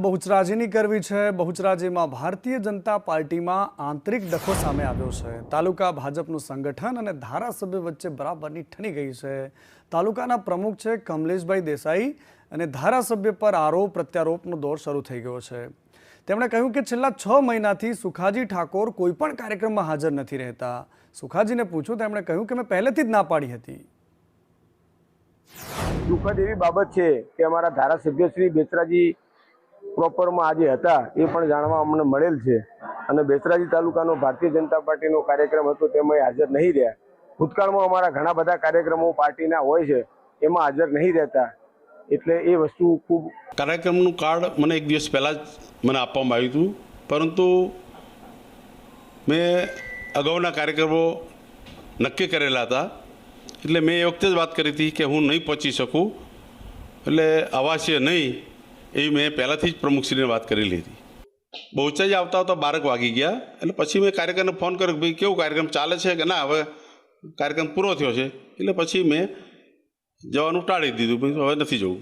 બહુચરાજીની કરવી છે। બહુચરાજીમાં ભારતીય જનતા પાર્ટીમાં આંતરિક ડખો સામે આવ્યો છે। તાલુકા ભાજપનું સંગઠન અને ધારાસભ્ય વચ્ચે બરાબરની ઠણી ગઈ છે। તાલુકાના પ્રમુખ છે કમલેશભાઈ દેસાઈ અને ધારાસભ્ય પર આરોપ પ્રત્યારોપનો દોર શરૂ થઈ ગયો છે। તેમણે કહ્યું કે છેલ્લા 6 મહિનાથી સુખાજી ઠાકોર કોઈ પણ કાર્યક્રમમાં હાજર નથી રહેતા। સુખાજીને પૂછ્યું તેમણે કહ્યું કે મેં પહેલેથી જ ના પાડી હતી। દુઃખદ એવી બાબત છે કે અમારા ધારાસભ્ય શ્રી બેચરાજી પ્રોપરમાં આજે હતા એ પણ જાણવા અમને મળેલ છે અને બેચરાજી તાલુકાનો ભારતીય જનતા પાર્ટીનો કાર્યક્રમ હતો તેમાં હાજર નહીં રહ્યા। ભૂતકાળમાં અમારા ઘણા બધા કાર્યક્રમો પાર્ટીના હોય છે એમાં હાજર નહીં રહેતા, એટલે એ વસ્તુ ખૂબ કાર્યક્રમનું કાર્ડ મને એક દિવસ પહેલાં જ મને આપવામાં આવ્યું હતું, પરંતુ મેં અગાઉના કાર્યક્રમો નક્કી કરેલા હતા એટલે મેં એ વખતે જ વાત કરી હતી કે હું નહીં પહોંચી શકું, એટલે અવાશે નહીં એવી મેં પહેલાંથી જ પ્રમુખશ્રીને વાત કરેલી હતી। બહુચરાજી આવતા આવતા 12 વાગી ગયા એટલે પછી મેં કાર્યક્રમને ફોન કર્યો કે ભાઈ કેવું કાર્યક્રમ ચાલે છે કે ના, હવે કાર્યક્રમ પૂરો થયો છે, એટલે પછી મેં જવાનું ટાળી દીધું, હવે નથી જવું।